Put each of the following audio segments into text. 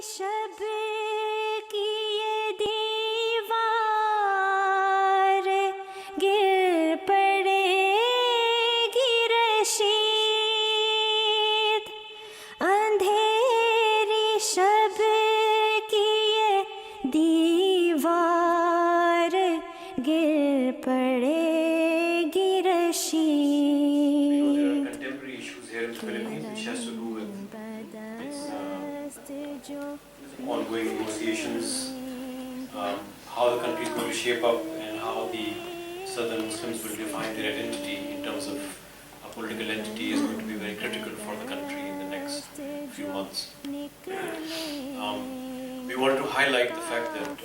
शब की ये दीवार गिर पड़ेगी रशीद, अंधेरी शब की ये दीवार गिर पड़ेगी Rashid. Contemporary issues here in the Philippines, which has to do with ongoing negotiations, how the country is going to shape up, and how the southern Muslims will define their identity in terms of a political entity is going to be very critical for the country in the next few months. We wanted to highlight the fact that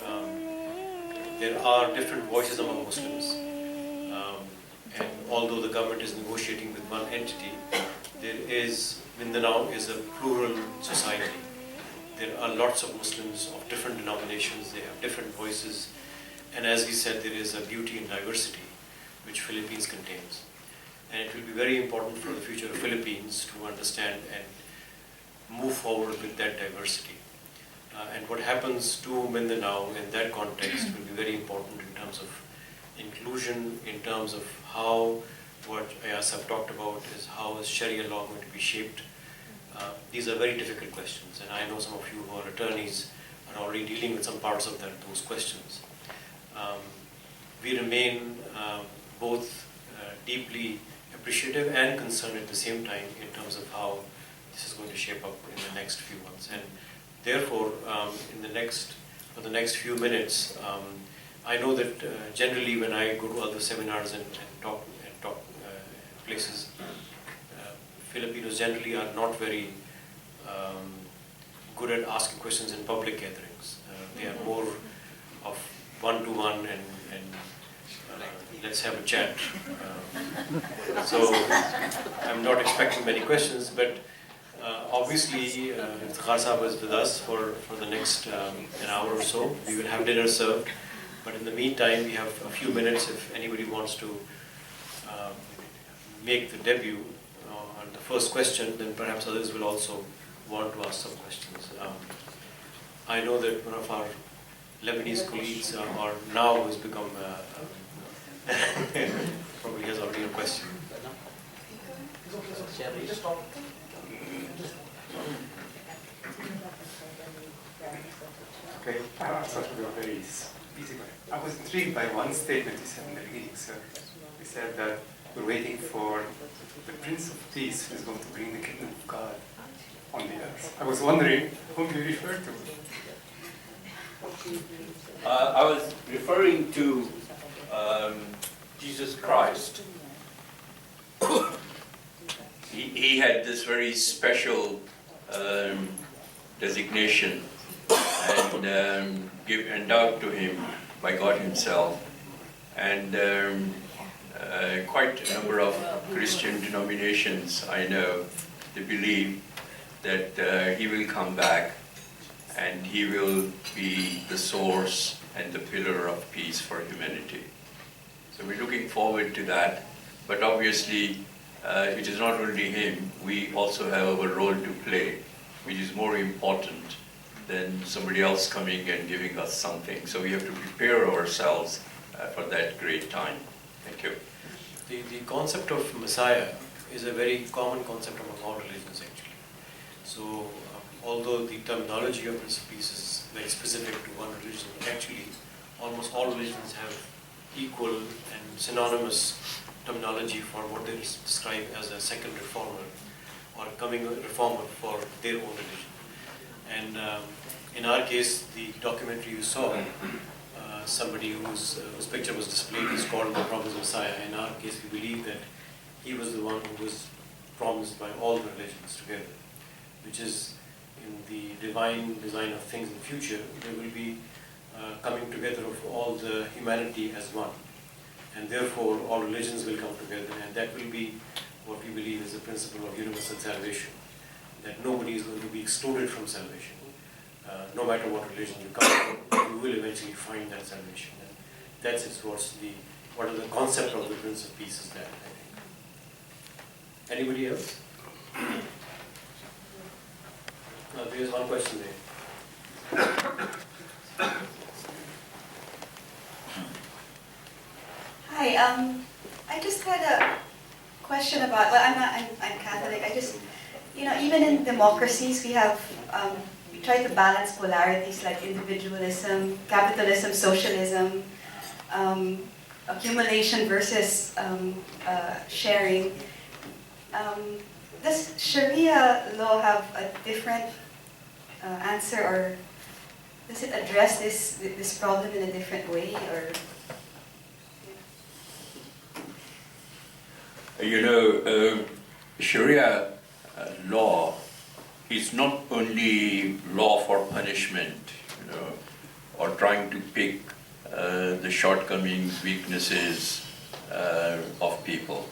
there are different voices among Muslims, and although the government is negotiating with one entity, Mindanao is a plural society. There are lots of Muslims of different denominations, they have different voices, and as we said, there is a beauty in diversity which Philippines contains. And it will be very important for the future of Philippines to understand and move forward with that diversity. And what happens to Mindanao in that context will be very important in terms of inclusion, in terms of how, what Ayaz have talked about is how is Sharia law going to be shaped. These are very difficult questions, and I know some of you who are attorneys are already dealing with some parts of those questions. We remain both deeply appreciative and concerned at the same time in terms of how this is going to shape up in the next few months. And therefore, for the next few minutes, I know that generally when I go to other seminars and talk places, Filipinos generally are not very good at asking questions in public gatherings. They are more of one-to-one and let's have a chat. So I'm not expecting many questions, but obviously Iftikhar Sahab is with us for the next an hour or so. We will have dinner served, but in the meantime we have a few minutes if anybody wants to make the debut on the first question, then perhaps others will also want to ask some questions. I know that one of our Lebanese colleagues or now has become probably has already a question. Okay, very easy. I was intrigued by one statement you said in the beginning, sir. You said that we're waiting for the Prince of Peace who is going to bring the kingdom of God on the earth. I was wondering whom you refer to. I was referring to Jesus Christ. He had this very special designation and endowed to him by God Himself. And quite a number of Christian denominations I know, they believe that He will come back and He will be the source and the pillar of peace for humanity. So we're looking forward to that, but obviously it is not only Him, we also have a role to play, which is more important than somebody else coming and giving us something. So we have to prepare ourselves for that great time. Thank you. The concept of Messiah is a very common concept among all religions actually. So although the terminology of Prince of Peace is very specific to one religion, actually almost all religions have equal and synonymous terminology for what they describe as a second reformer or coming a reformer for their own religion. And in our case, the documentary you saw, somebody whose picture was displayed is called the Promised Messiah. In our case, we believe that he was the one who was promised by all the religions together, which is in the divine design of things in the future, there will be coming together of all the humanity as one. And therefore, all religions will come together, and that will be what we believe is the principle of universal salvation, that nobody is going to be excluded from salvation. No matter what religion you come from, you will eventually find that salvation. And that's what is the concept of the Prince of Peace is that, I think. Anybody else? There's one question there. I just had a question about, well, I'm Catholic. I just, even in democracies, we try to balance polarities like individualism, capitalism, socialism, accumulation versus sharing. Does Sharia law have a different answer, or does it address this problem in a different way, or? Sharia law is not only law for punishment, or trying to pick the shortcomings, weaknesses of people.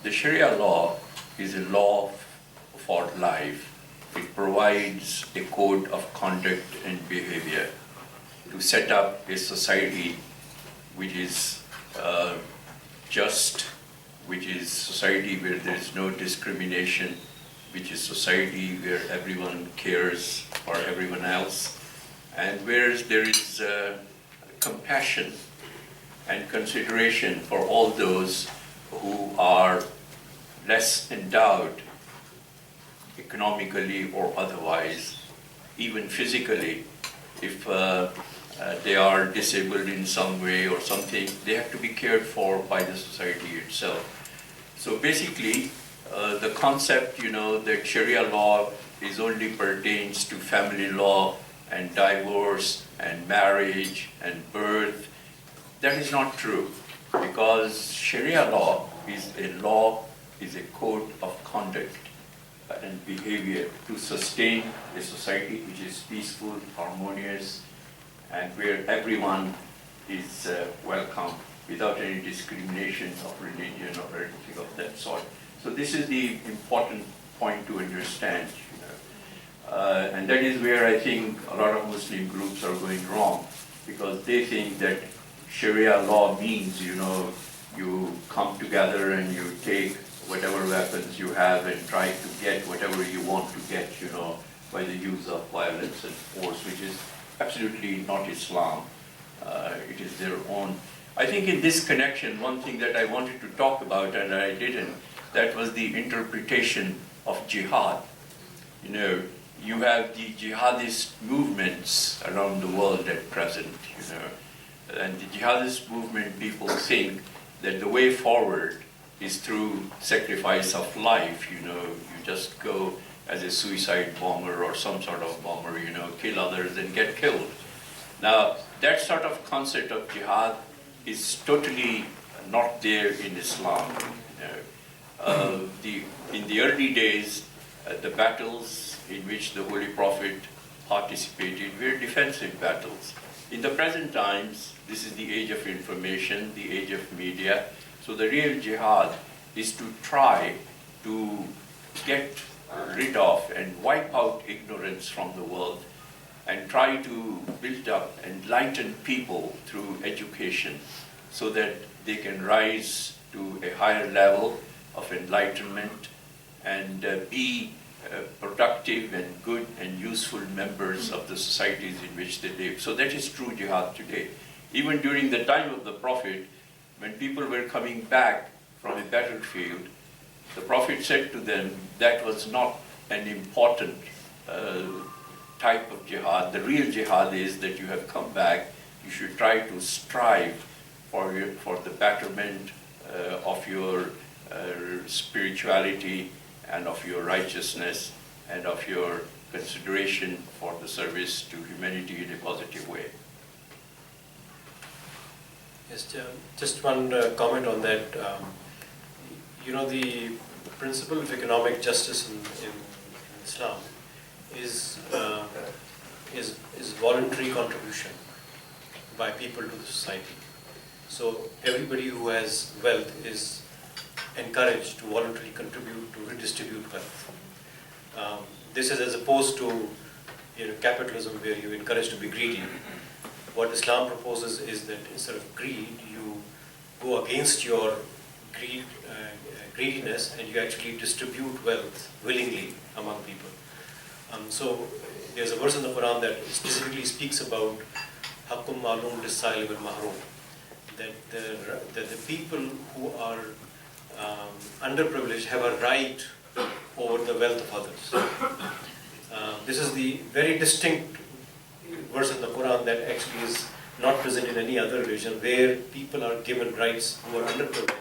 The Sharia law is a law for life. It provides a code of conduct and behavior to set up a society which is just, which is society where there is no discrimination, which is society where everyone cares for everyone else, and where there is compassion and consideration for all those who are less endowed economically or otherwise, even physically. If they are disabled in some way or something, they have to be cared for by the society itself. So basically, the concept, that Sharia law is only pertains to family law and divorce and marriage and birth, that is not true, because Sharia law is a code of conduct and behavior to sustain a society which is peaceful, harmonious, and where everyone is welcome without any discrimination of religion or anything of that sort. So this is the important point to understand, and that is where I think a lot of Muslim groups are going wrong, because they think that Sharia law means, you come together and you take whatever weapons you have and try to get whatever you want to get, by the use of violence and force, which is absolutely not Islam. It is their own. I think in this connection, one thing that I wanted to talk about and I didn't, that was the interpretation of jihad. You have the jihadist movements around the world at present, and the jihadist movement, people think that the way forward is through sacrifice of life, you just go as a suicide bomber or some sort of bomber, kill others and get killed. Now, that sort of concept of jihad is totally not there in Islam. In the early days, the battles in which the Holy Prophet participated were defensive battles. In the present times, this is the age of information, the age of media. So the real jihad is to try to get rid of and wipe out ignorance from the world and try to build up, enlighten people through education so that they can rise to a higher level of enlightenment and be productive and good and useful members of the societies in which they live. So that is true jihad today. Even during the time of the Prophet, when people were coming back from a battlefield, the Prophet said to them that was not an important type of jihad. The real jihad is that you have come back, you should try to strive for the betterment of your spirituality and of your righteousness and of your consideration for the service to humanity in a positive way. Yes, just one comment on that. The principle of economic justice in Islam is voluntary contribution by people to the society. So everybody who has wealth is encouraged to voluntarily contribute to redistribute wealth. This is as opposed to capitalism, where you encourage to be greedy. What Islam proposes is that instead of greed, you go against your greediness and you actually distribute wealth willingly among people. So there's a verse in the Quran that specifically speaks about Haqqum Ma'lum Lis-Sa'il wal Mahrum, that the people who are underprivileged have a right over the wealth of others. This is the very distinct verse in the Quran that actually is not present in any other religion, where people are given rights who are underprivileged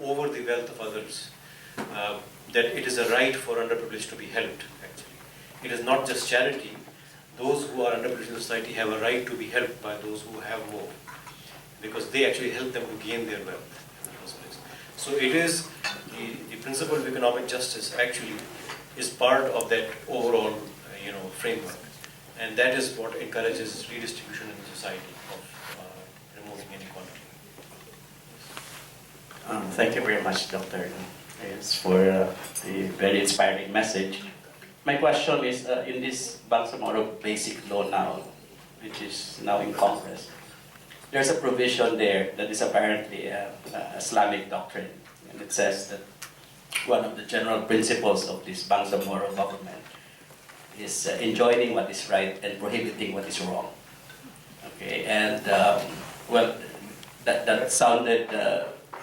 over the wealth of others. That it is a right for underprivileged to be helped, actually. It is not just charity. Those who are underprivileged in society have a right to be helped by those who have more, because they actually help them to gain their wealth in the first place. So it is, the principle of economic justice actually is part of that overall framework. And that is what encourages redistribution in society of removing inequality. Thank you very much, Dr. Reyes, for the very inspiring message. My question is, in this Bangsamoro Basic Law now, which is now in Congress, there's a provision there that is apparently Islamic doctrine, and it says that one of the general principles of this Bangsamoro government is enjoining what is right and prohibiting what is wrong. Okay, and well, that sounded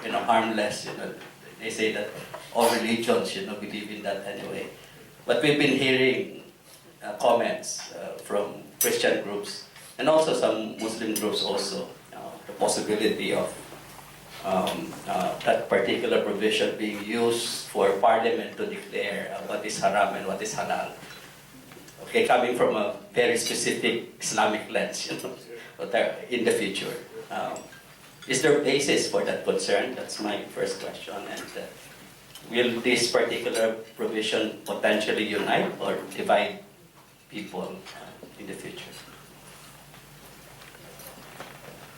harmless. They say that all religions believe in that anyway. But we've been hearing comments from Christian groups and also some Muslim groups also, the possibility of that particular provision being used for Parliament to declare what is haram and what is halal. Okay, coming from a very specific Islamic lens, in the future. Is there a basis for that concern? That's my first question. And will this particular provision potentially unite or divide people in the future?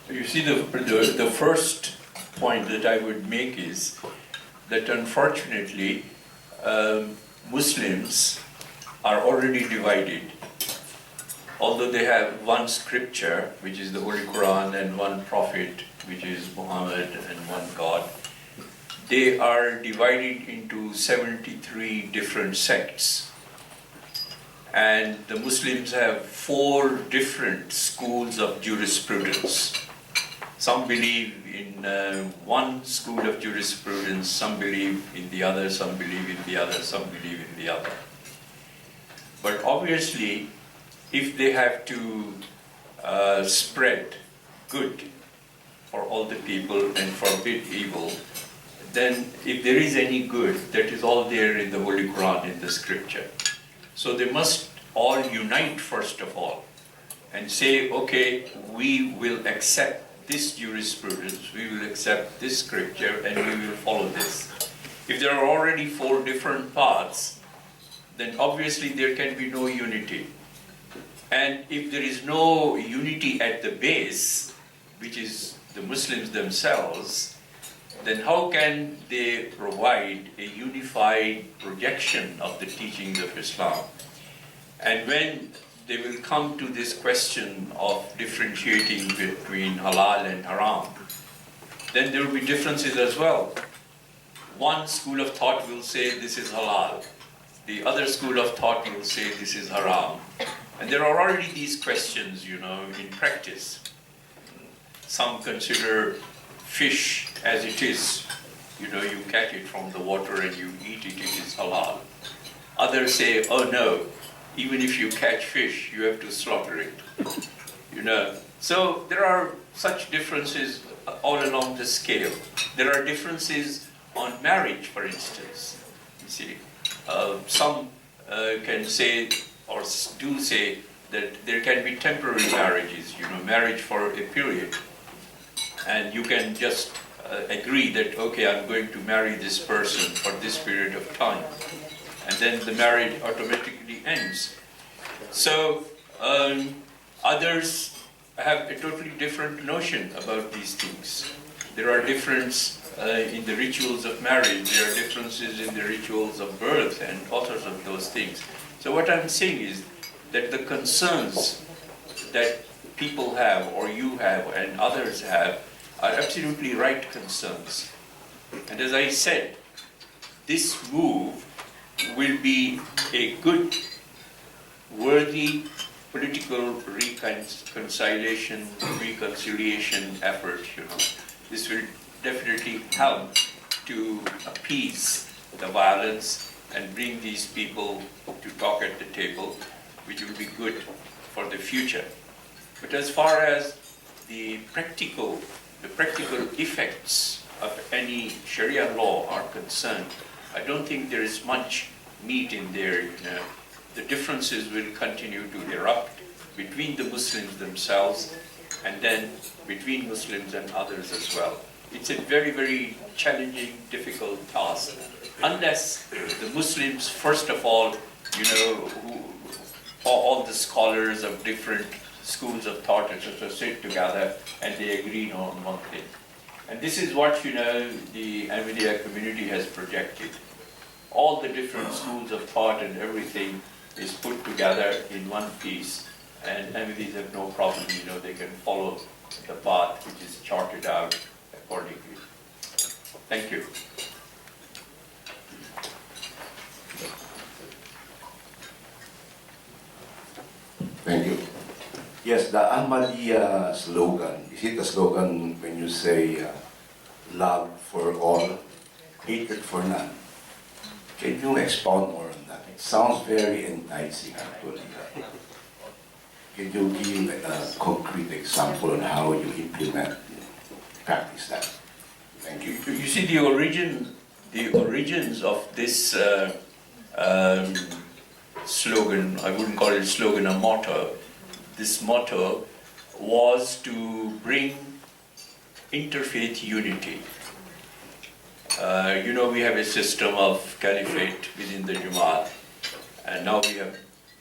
You see, the first point that I would make is that unfortunately Muslims are already divided. Although they have one scripture, which is the Holy Quran, and one prophet, which is Muhammad, and one God, they are divided into 73 different sects. And the Muslims have 4 different schools of jurisprudence. Some believe in one school of jurisprudence, some believe in the other, some believe in the other, some believe in the other. But obviously, if they have to spread good for all the people and forbid evil, then if there is any good, that is all there in the Holy Quran, in the scripture. So they must all unite first of all and say, okay, we will accept this jurisprudence, we will accept this scripture, and we will follow this. If there are already 4 different paths, then obviously there can be no unity. And if there is no unity at the base, which is the Muslims themselves, then how can they provide a unified projection of the teachings of Islam? And when they will come to this question of differentiating between halal and haram, then there will be differences as well. One school of thought will say this is halal. The other school of thought will say this is haram. And there are already these questions, in practice. Some consider fish as it is. You catch it from the water and you eat it, it is halal. Others say, oh no, even if you catch fish, you have to slaughter it. So there are such differences all along the scale. There are differences on marriage, for instance. You see, some can say or do say that there can be temporary marriages, marriage for a period. And you can just agree that, okay, I'm going to marry this person for this period of time. And then the marriage automatically ends. So others have a totally different notion about these things. There are differences in the rituals of marriage, there are differences in the rituals of birth and all sorts of those things. So what I'm saying is that the concerns that people have, or you have, and others have, are absolutely right concerns. And as I said, this move will be a good, worthy political reconciliation effort, This will definitely help to appease the violence and bring these people to talk at the table, which will be good for the future. But as far as the practical effects of any Sharia law are concerned, I don't think there is much meat in there. The differences will continue to erupt between the Muslims themselves and then between Muslims and others as well. It's a very, very challenging, difficult task. Unless the Muslims, first of all, all the scholars of different schools of thought, etc., sit together and they agree on one thing. And this is what, the Ahmadiyya community has projected. All the different schools of thought and everything is put together in one piece, and Ahmadis have no problem, they can follow the path which is charted out accordingly. Thank you. Thank you. Yes, the Ahmadiyya slogan, is it a slogan when you say love for all, hatred for none? Can you expound more on that? It sounds very enticing actually. Can you give a concrete example on how you implement, practice that? Thank you. You see, the origins of this slogan, I wouldn't call it a slogan, a motto. This motto was to bring interfaith unity. We have a system of caliphate within the Jamaat, and now we have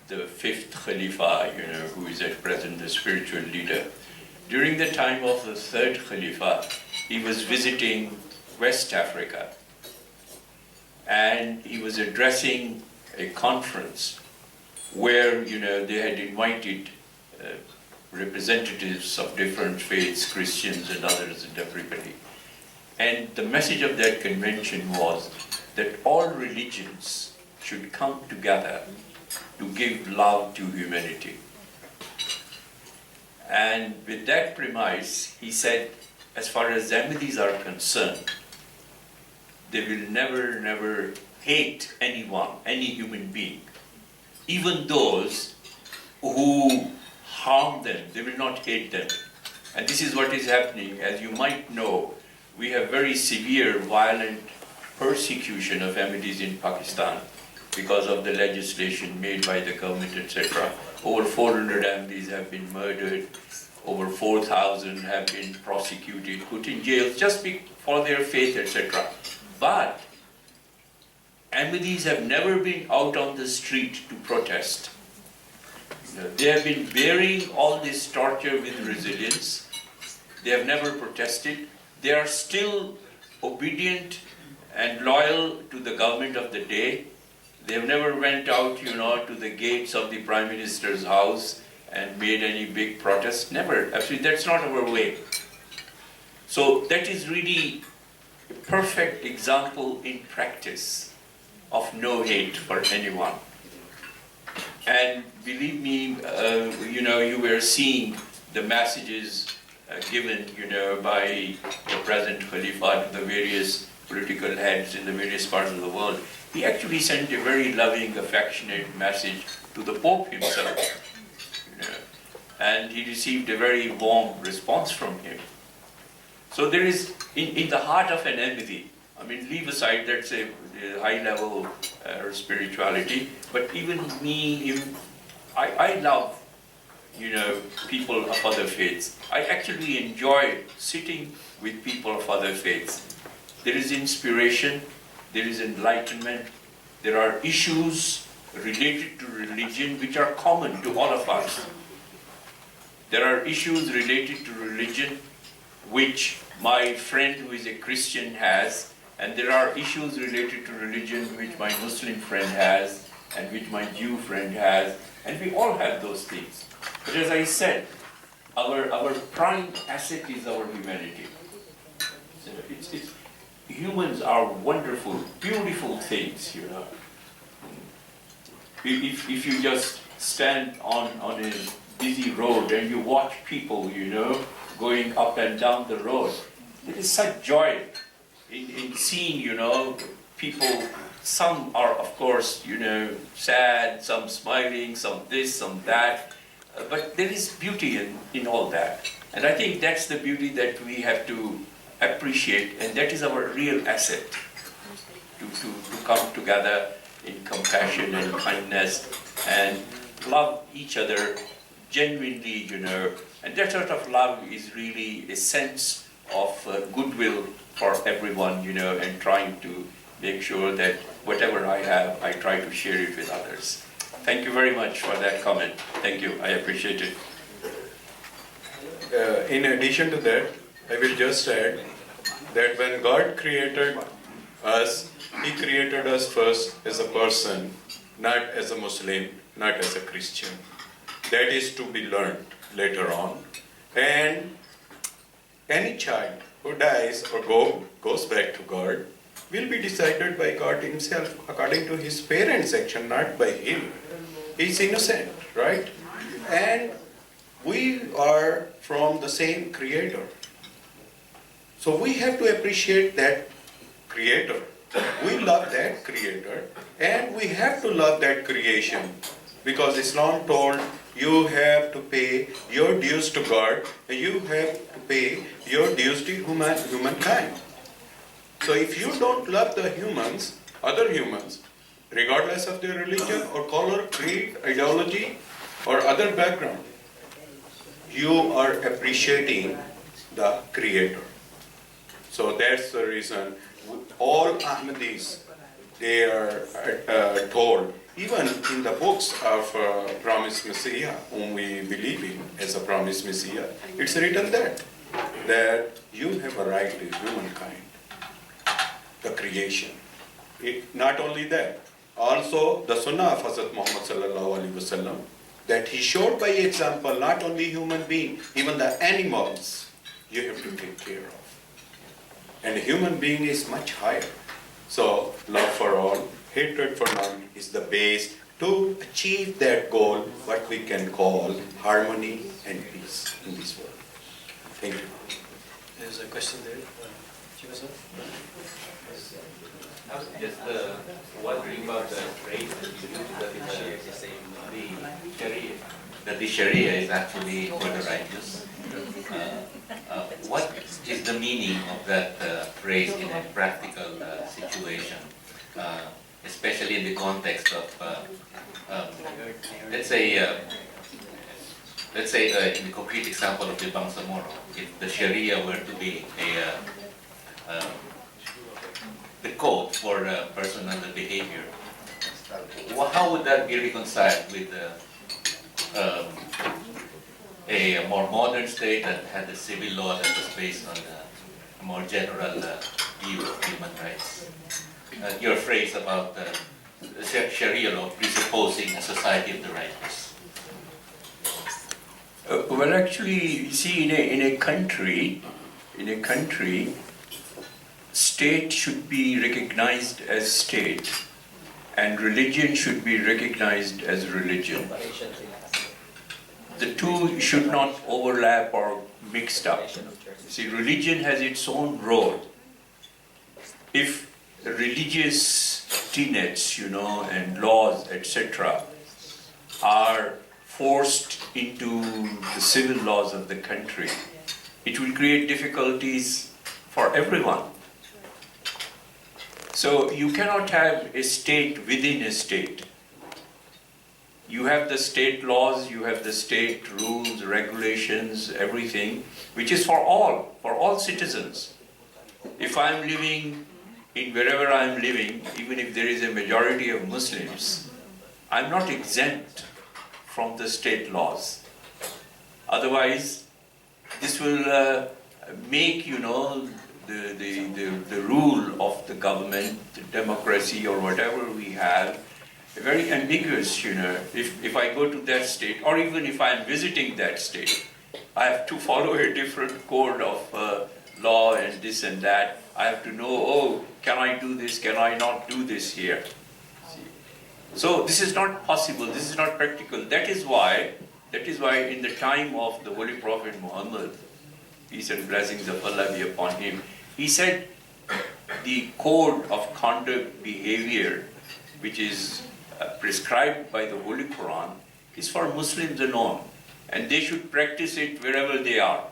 the fifth Khalifa, who is at present the spiritual leader. During the time of the third Khalifa, he was visiting West Africa, and he was addressing a conference where, they had invited representatives of different faiths, Christians and others and everybody. And the message of that convention was that all religions should come together to give love to humanity. And with that premise, he said, as far as Ahmadis are concerned, they will never, never hate anyone, any human being. Even those who harm them, they will not hate them. And this is what is happening. As you might know, we have very severe, violent persecution of Ahmadis in Pakistan because of the legislation made by the government, etc. Over 400 Ahmadis have been murdered, over 4,000 have been prosecuted, put in jail just for their faith, etc. But Ahmadis have never been out on the street to protest. They have been bearing all this torture with resilience. They have never protested. They are still obedient and loyal to the government of the day. They have never went out, to the gates of the Prime Minister's house and made any big protest. Never. Absolutely, that's not our way. So that is really a perfect example in practice of no hate for anyone. And believe me, you were seeing the messages given, by the present Khalifa to the various political heads in the various parts of the world. He actually sent a very loving, affectionate message to the Pope himself, and he received a very warm response from him. So there is, in the heart of an Ahmadi, leave aside, let's say, the high level spirituality, but even me, I love, people of other faiths. I actually enjoy sitting with people of other faiths. There is inspiration, there is enlightenment, there are issues related to religion which are common to all of us. There are issues related to religion which my friend who is a Christian has, and there are issues related to religion which my Muslim friend has, and which my Jew friend has, and we all have those things. But as I said, our prime asset is our humanity. Humans are wonderful, beautiful things, If you just stand on a busy road and you watch people, going up and down the road, there is such joy in seeing, people. Some are, of course, sad, some smiling, some this, some that. But there is beauty in all that. And I think that's the beauty that we have to appreciate, and that is our real asset, to come together in compassion and kindness and love each other genuinely, and that sort of love is really a sense of goodwill for everyone, and trying to make sure that whatever I have, I try to share it with others. Thank you very much for that comment. Thank you, I appreciate it. In addition to that, I will just add that when God created us, He created us first as a person, not as a Muslim, not as a Christian. That is to be learned later on. And any child who dies or goes back to God will be decided by God Himself according to his parents' action, not by him. He's innocent, right? And we are from the same Creator. So we have to appreciate that Creator. We love that Creator, and we have to love that creation, because Islam told you have to pay your dues to God, and you have to pay your dues to humankind. So if you don't love the humans, other humans, regardless of their religion or color, creed, ideology, or other background, you are appreciating the Creator. So that's the reason all Ahmadis, they are told, even in the books of Promised Messiah, whom we believe in as a Promised Messiah, it's written that you have a right to humankind, the creation. Not only that, also the Sunnah of Hazrat Muhammad sallallahu alaihi wasallam, that he showed by example not only human being, even the animals you have to take care of. And a human being is much higher. So love for all, hatred for none is the base to achieve that goal, what we can call harmony and peace in this world. Thank you. There's a question there. Shiva-san? I was just wondering about the phrase that you used, that the Sharia. That the Sharia is actually for the righteous. What is the meaning of that phrase in a practical situation, especially in the context of, let's say in the concrete example of the Bangsamoro, if the Sharia were to be the code for personal behavior, how would that be reconciled with a more modern state that had a civil law that was based on a more general view of human rights? Your phrase about Sharia law presupposing a society of the righteous. Well, actually, you see, in a country, state should be recognized as state, and religion should be recognized as religion. The two should not overlap or mixed up. See, religion has its own role. If religious tenets, and laws, etc., are forced into the civil laws of the country, it will create difficulties for everyone. So you cannot have a state within a state. You have the state laws, you have the state rules, regulations, everything, which is for all citizens. If I'm living in wherever I'm living, even if there is a majority of Muslims, I'm not exempt from the state laws. Otherwise, this will make, the rule of the government, the democracy or whatever we have, very ambiguous, If I go to that state, or even if I'm visiting that state, I have to follow a different code of law and this and that. I have to know, can I do this, can I not do this here? See? So this is not possible, this is not practical. That is why in the time of the Holy Prophet Muhammad, peace and blessings of Allah be upon him, he said the code of conduct behavior which is prescribed by the Holy Quran is for Muslims alone, and they should practice it wherever they are.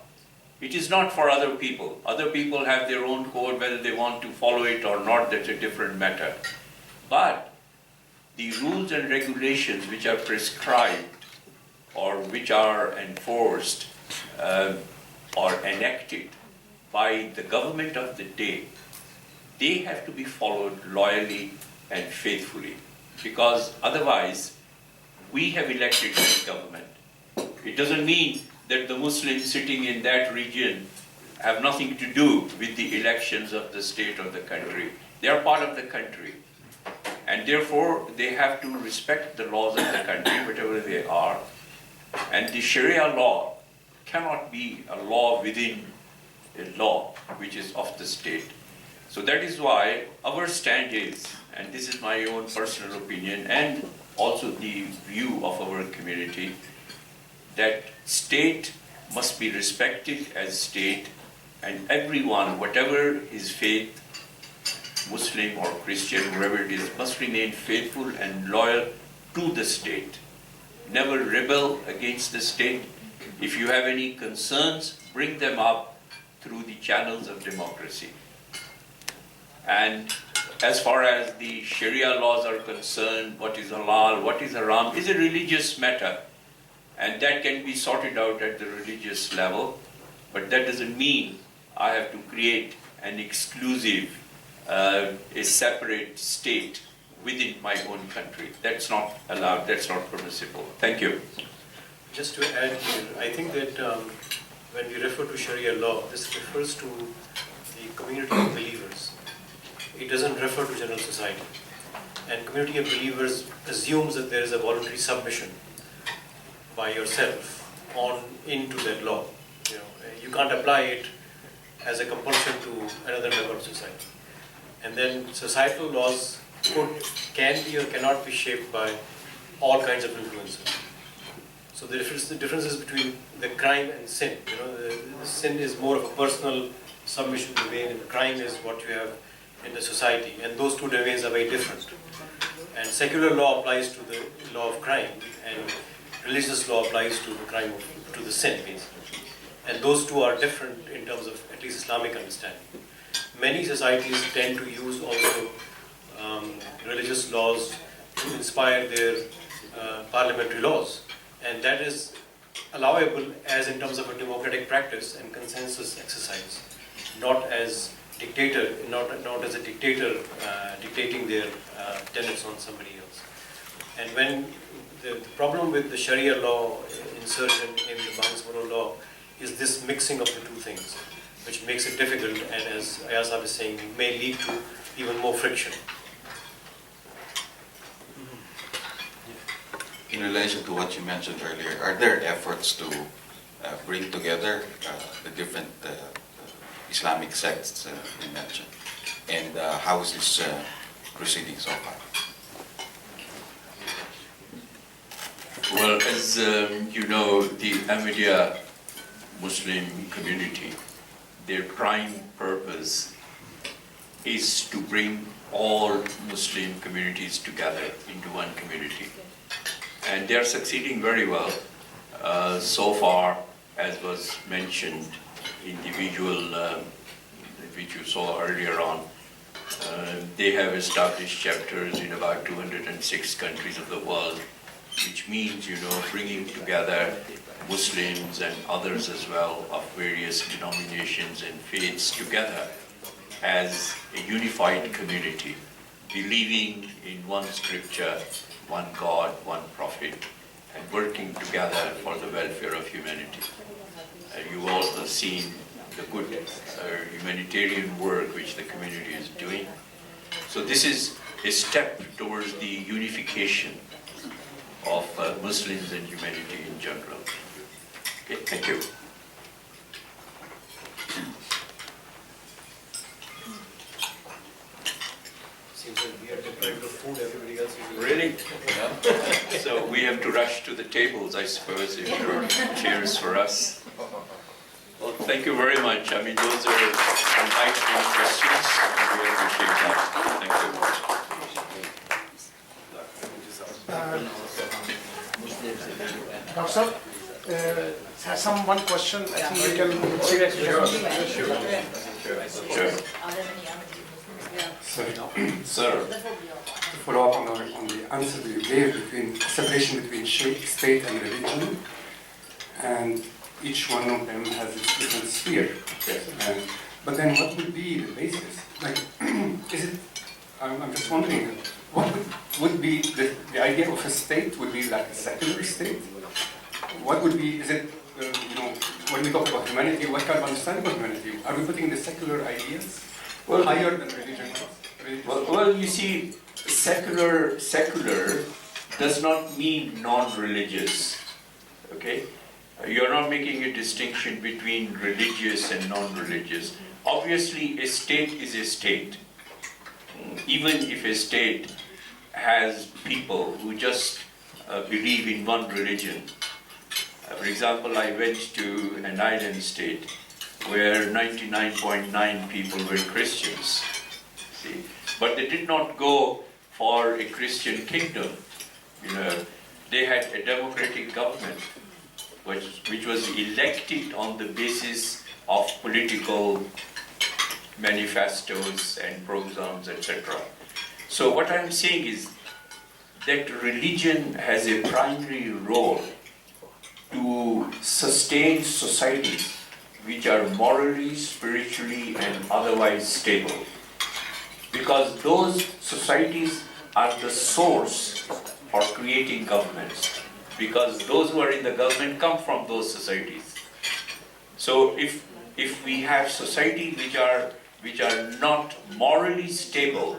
It is not for other people. Other people have their own code, whether they want to follow it or not, that's a different matter. But the rules and regulations which are prescribed or which are enforced or enacted by the government of the day, they have to be followed loyally and faithfully, because otherwise we have elected this government. It doesn't mean that the Muslims sitting in that region have nothing to do with the elections of the state or the country. They are part of the country, and therefore they have to respect the laws of the country, whatever they are. And the Sharia law cannot be a law within a law which is of the state. So that is why our stand is, and this is my own personal opinion and also the view of our community, that state must be respected as state, and everyone, whatever his faith, Muslim or Christian, whoever it is, must remain faithful and loyal to the state. Never rebel against the state. If you have any concerns, bring them up through the channels of democracy. And as far as the Sharia laws are concerned, what is halal, what is haram, is a religious matter. And that can be sorted out at the religious level. But that doesn't mean I have to create an exclusive, a separate state within my own country. That's not allowed, that's not permissible. Thank you. Just to add here, I think that when we refer to Sharia law, this refers to the community of believers. It doesn't refer to general society. And community of believers assumes that there is a voluntary submission by yourself on into that law. You can't apply it as a compulsion to another member of society. And then societal laws can be or cannot be shaped by all kinds of influences. So the differences between the crime and sin. The sin is more of a personal submission domain, and crime is what you have in the society, and those two domains are very different. And secular law applies to the law of crime, and religious law applies to the crime to the sin, basically. And those two are different in terms of at least Islamic understanding. Many societies tend to use also religious laws to inspire their parliamentary laws, and that is allowable as in terms of a democratic practice and consensus exercise, not as as a dictator dictating their tenets on somebody else. And when the problem with the Sharia law insertion in the Bahamas law is this mixing of the two things, which makes it difficult, and as Ayaz is saying, may lead to even more friction. In relation to what you mentioned earlier, are there efforts to bring together the different Islamic sects you mentioned? And how is this proceeding so far? Well, as you know, the Ahmadiyya Muslim community, their prime purpose is to bring all Muslim communities together into one community. And they are succeeding very well. So far, as was mentioned in the visual which you saw earlier on, they have established chapters in about 206 countries of the world, which means, bringing together Muslims and others as well of various denominations and faiths together as a unified community, believing in one scripture, one God, one prophet, and working together for the welfare of humanity. You've also seen the good humanitarian work which the community is doing. So this is a step towards the unification of Muslims and humanity in general. Okay, thank you. Seems like we are deprived of food, everybody else is Really? So we have to rush to the tables, I suppose, if there are chairs for us. Okay. Thank you very much. I mean, those are enlightening questions. We appreciate that. Thank you. Doctor, has one question. I think we can. Sure. Sir, to follow up on the answer that you gave between separation between state and religion, and each one of them has its different sphere. But then what would be the basis? Like, is it, I'm just wondering, what would be the idea of a state? Would be like a secular state? What would be, is it, when we talk about humanity, what kind of understanding of humanity? Are we putting the secular ideas higher than religion? Well, you see, secular does not mean non-religious. Okay, you're not making a distinction between religious and non-religious. Obviously, a state is a state. Even if a state has people who just believe in one religion. For example, I went to an island state where 99.9% people were Christians. See? But they did not go for a Christian kingdom. They had a democratic government which was elected on the basis of political manifestos and programs, etc. So what I'm saying is that religion has a primary role to sustain societies which are morally, spiritually, and otherwise stable. Because those societies are the source for creating governments. Because those who are in the government come from those societies. So if we have societies which are not morally stable,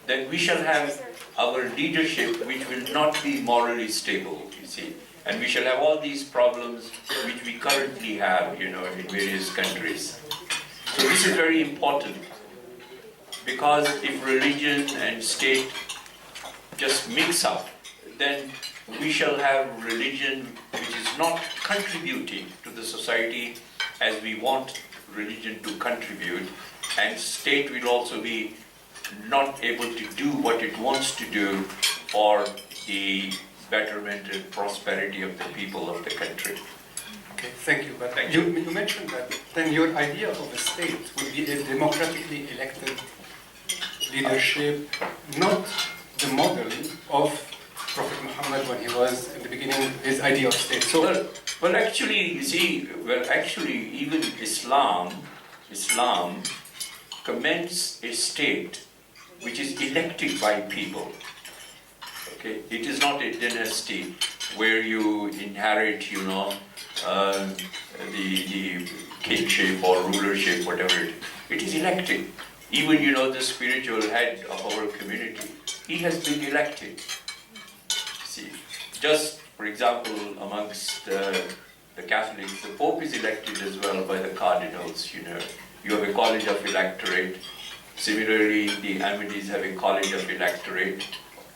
then we shall have our leadership which will not be morally stable, you see. And we shall have all these problems which we currently have, in various countries. So this is very important, because if religion and state just mix up, then we shall have religion which is not contributing to the society as we want religion to contribute, and state will also be not able to do what it wants to do for the betterment and prosperity of the people of the country. Okay, thank you. But Thank you mentioned that then your idea of a state would be a democratically elected leadership, not the model of Prophet Muhammad when he was in the beginning, his idea of state. So, Well, actually, you see, even Islam commends a state which is elected by people. Okay, it is not a dynasty where you inherit, the kingship or rulership, whatever it is. It is elected. Even, the spiritual head of our community, he has been elected. See, just for example, amongst the Catholics, the Pope is elected as well by the cardinals. You have a college of electorate. Similarly, the Ahmadis have a college of electorate,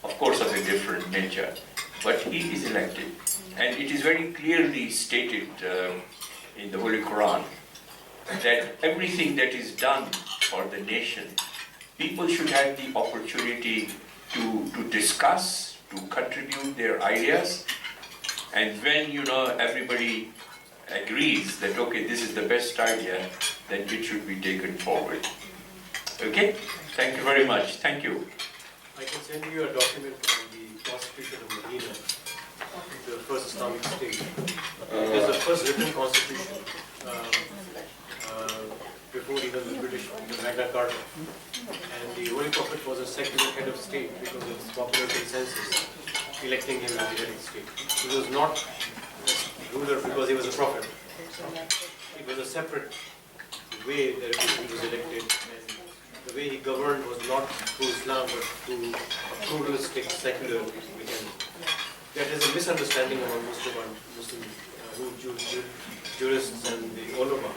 of course of a different nature, but he is elected. And it is very clearly stated in the Holy Quran that everything that is done for the nation, people should have the opportunity to discuss, to contribute their ideas, and when everybody agrees that okay, this is the best idea, then it should be taken forward. Okay? Thank you very much. Thank you. I can send you a document from the Constitution of Medina, the first Islamic state. It is the first written constitution before even the British, the Magna Carta. And the Holy Prophet was a secular head of state because of popular consensus electing him as the head of state. He was not a ruler because he was a prophet. It was a separate way that he was elected, and the way he governed was not through Islam but through a pluralistic secular mechanism. That is a misunderstanding among Muslim jurists and the ulama,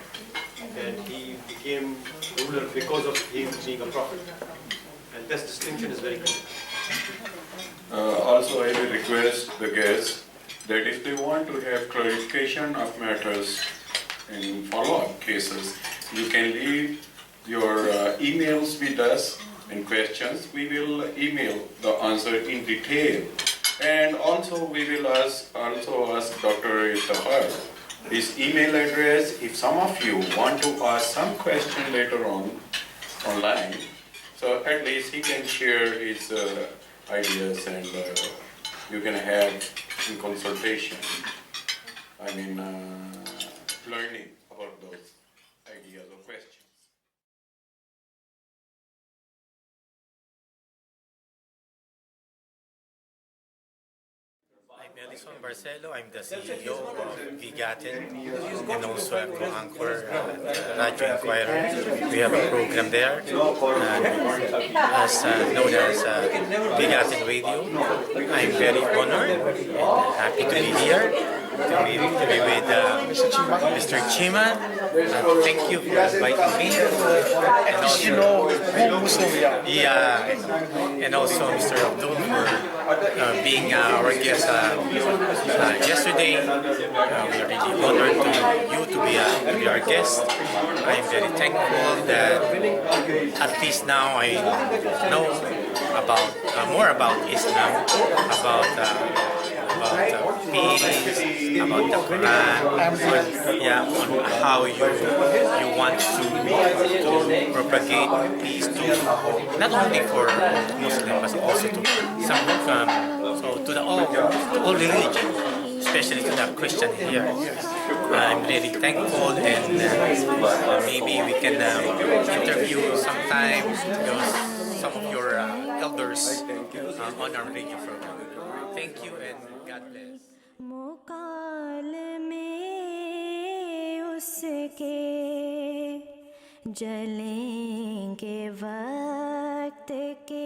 that he became ruler because of him being a prophet. And this distinction is very clear. Also, I will request the guests that if they want to have clarification of matters, in follow-up cases. You can leave your emails with us and questions. We will email the answer in detail. And also we will ask Dr. Iftihar his email address. If some of you want to ask some question later on online, so at least he can share his ideas and you can have in consultation, learning about those ideas or questions. I'm Edison Barcelo. I'm the CEO of Vigatin, and also I'm co-anchor Radio Inquirer. We have a program there as known as Vigatin Radio. I'm very honored and happy to be here, to be with Mr. Chima. Thank you for inviting me. And also Mr. Abdul for being our guest yesterday. We are really honored to be our guest. I am very thankful that at least now I know about more about Islam, about peace, about the Quran, on how you want to propagate peace to not only for Muslims but also to to all religions, especially to the Christian here. I'm really thankful, and maybe we can interview sometime some of your elders on our radio program. Thank you and God bless. मुकाल में उसके जलेंगे वक्त के